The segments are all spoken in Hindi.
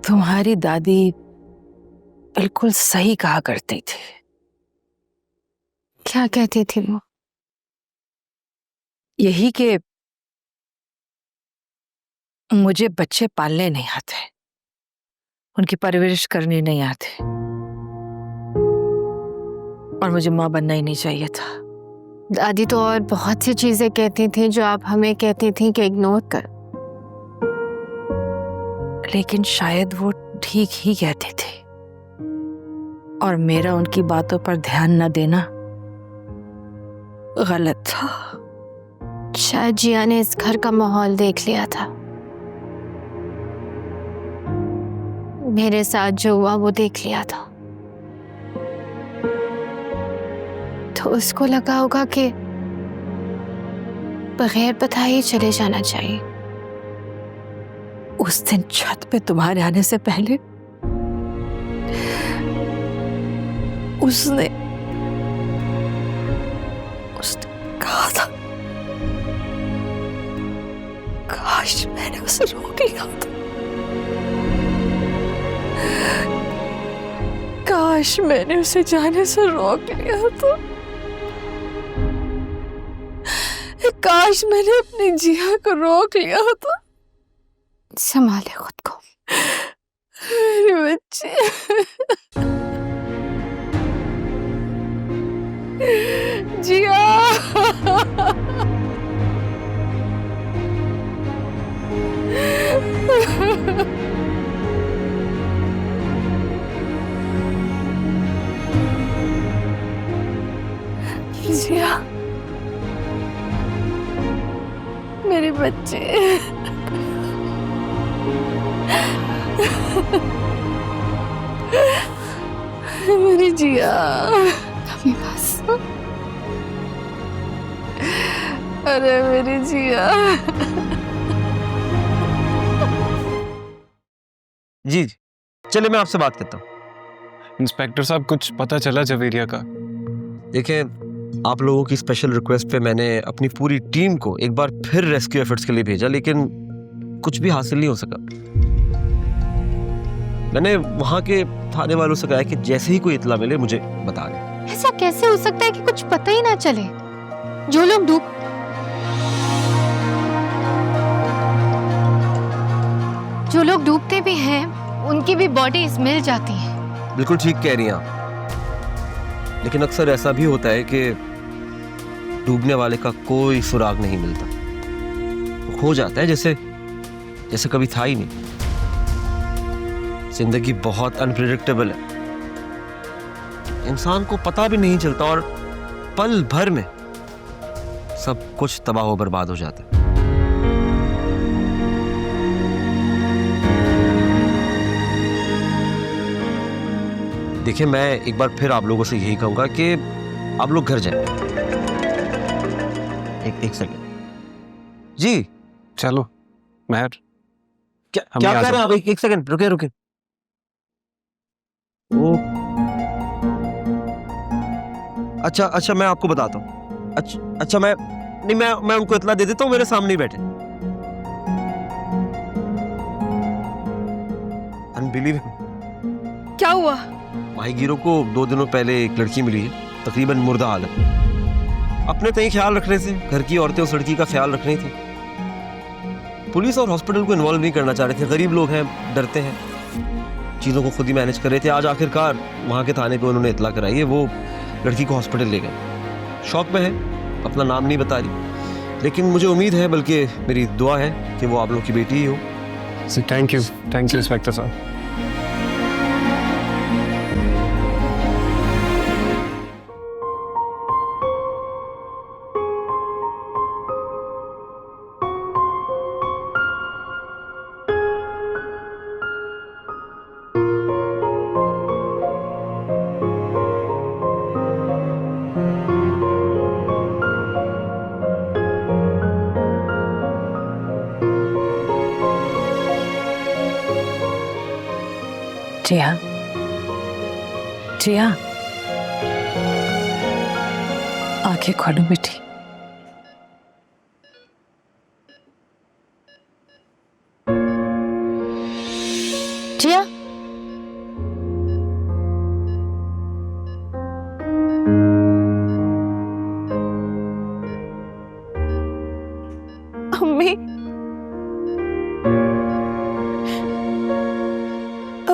तुम्हारी दादी बिल्कुल सही कहा करती थी। क्या कहती थी वो? यही कि मुझे बच्चे पालने नहीं आते, उनकी परवरिश करनी नहीं आती, और मुझे माँ बनना ही नहीं चाहिए था। दादी तो और बहुत सी चीजें कहती थी जो आप हमें कहती थी कि इग्नोर कर। लेकिन शायद वो ठीक ही कहती थी, और मेरा उनकी बातों पर ध्यान न देना गलत था। शायद जिया ने इस घर का माहौल देख लिया था। मेरे साथ जो हुआ वो देख लिया था, तो उसको लगा होगा कि बगैर बताए ही चले जाना चाहिए। उस दिन छत पे तुम्हारे आने से पहले उसने कहा था, काश मैंने उसे रोक लिया था, काश मैंने उसे जाने से रोक लिया था, काश मैंने अपनी जिया को रोक लिया था। संभाले खुद को मेरे बच्चे। जिया। जिया, मेरे बच्चे। मेरी जिया। अभी बस। अरे मेरी जिया। जी चलिए मैं आपसे बात करता हूँ। इंस्पेक्टर साहब, कुछ पता चला जवेरिया का? देखिए, आप लोगों की स्पेशल रिक्वेस्ट पे मैंने अपनी पूरी टीम को एक बार फिर रेस्क्यू एफर्ट्स के लिए भेजा, लेकिन कुछ भी हासिल नहीं हो सका। मैंने वहां के थाने वालों से कहा कि जैसे ही कोई इत्ला मिले मुझे बता दें। ऐसा कैसे हो सकता है कि कुछ पता ही ना चले? जो लोग डूबते भी हैं उनकी भी बॉडीज मिल जाती हैं। बिल्कुल ठीक कह रही हैं आप, लेकिन अक्सर ऐसा भी होता है कि डूबने वाले का कोई सुराग नहीं मिलता, वो खो जाता है जैसे कभी था ही नहीं। जिंदगी बहुत अनप्रेडिक्टेबल है, इंसान को पता भी नहीं चलता और पल भर में सब कुछ तबाह हो बर्बाद हो जाता है। देखिए, मैं एक बार फिर आप लोगों से यही कहूंगा कि आप लोग घर जाएं। एक सेकंड जी। चलो महर, क्या हम क्या यहाँ कह रहे से- हैं आप? एक सेकंड रुके। वो अच्छा मैं आपको बताता हूँ। अच्छा मैं उनको इत्ला दे देता हूँ, मेरे सामने ही बैठे। अनबिलीवेबल। क्या हुआ? माहीगीरों को 2 दिनों पहले एक लड़की मिली है, तकरीबन मुर्दा हालत में। अपने तय ख्याल रख रहे थे, घर की औरतें उस लड़की का ख्याल रख रही थी। पुलिस और हॉस्पिटल को इन्वॉल्व नहीं करना चाह रहे थे, गरीब लोग हैं, डरते हैं, चीज़ों को खुद ही मैनेज कर रहे थे। आज आखिरकार वहाँ के थाने पे उन्होंने इत्ला कराई है, वो लड़की को हॉस्पिटल ले गए। शौक में है, अपना नाम नहीं बता रही, लेकिन मुझे उम्मीद है, बल्कि मेरी दुआ है कि वो आप लोग की बेटी ही हो। थैंक यू इंस्पेक्टर साहब। जिया, जिया, आंखें खोलो बेटी। जिया,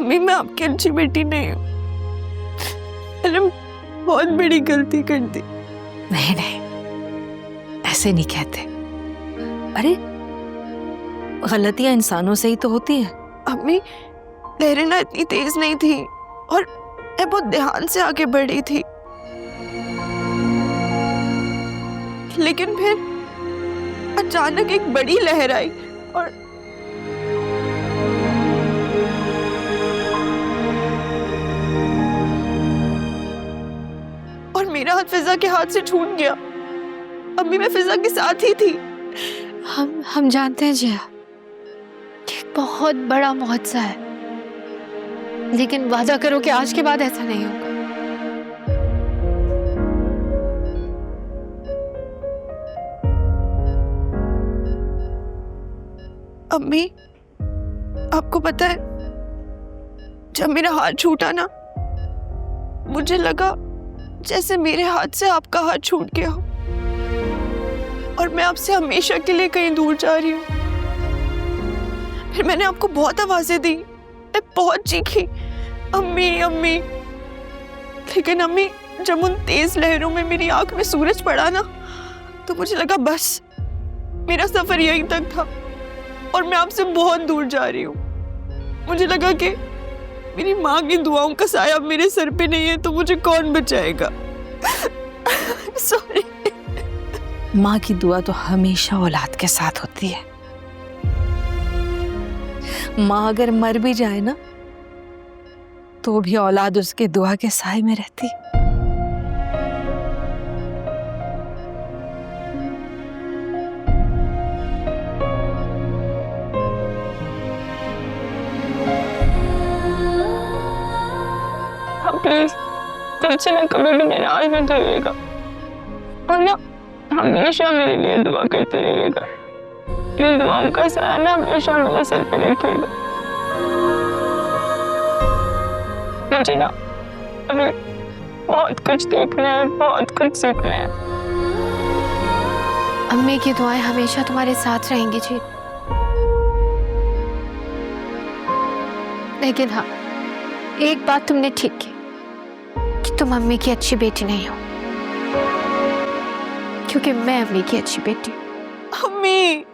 अम्मी मैं आपकी अच्छी बेटी नहीं हूँ, मैंने बहुत बड़ी गलती कर दी। नहीं नहीं, ऐसे नहीं कहते। अरे गलतियां इंसानों से ही तो होती है। अम्मी लहरें ना इतनी तेज नहीं थी और मैं बहुत ध्यान से आगे बढ़ी थी, लेकिन फिर अचानक एक बड़ी लहर आई और मेरा हाथ फिजा के हाथ से छूट गया। अम्मी मैं फिजा के साथ ही थी। हम जानते हैं जिया, ये बहुत बड़ा मुआवजा है, लेकिन वादा करो कि आज के बाद ऐसा नहीं होगा। अम्मी आपको पता है, जब मेरा हाथ छूटा ना, मुझे लगा जैसे मेरे हाथ से आपका हाथ छूट गया हो और मैं आपसे हमेशा के लिए कहीं दूर जा रही हूँ। फिर मैंने आपको बहुत आवाजें दी, मैं बहुत चीखी, अम्मी अम्मी। लेकिन अम्मी जब उन तेज लहरों में मेरी आंख में सूरज पड़ा ना, तो मुझे लगा बस मेरा सफर यहीं तक था और मैं आपसे बहुत दूर जा रही हूँ। मुझे लगा कि मेरी माँ की दुआओं का साया मेरे सर पे नहीं है तो मुझे कौन बचाएगा। सॉरी। माँ की दुआ तो हमेशा औलाद के साथ होती है। माँ अगर मर भी जाए ना, तो भी औलाद उसके दुआ के साए में रहती। प्लीज तुमसे ना कभी भी नाराज मत होइएगा और ना हमेशा मेरे लिए दुआ करते रहिएगा। इन दुआओं का साया ना हमेशा मेरे सर पे रखिएगा। मुझे ना अभी बहुत कुछ देखना है, बहुत कुछ सीखना है। अम्मी की दुआएं हमेशा तुम्हारे साथ रहेंगी जी, लेकिन हाँ, एक बात तुमने ठीक की कि तुम अम्मी की अच्छी बेटी नहीं हो, क्योंकि मैं अम्मी की अच्छी बेटी हूँ। अम्मी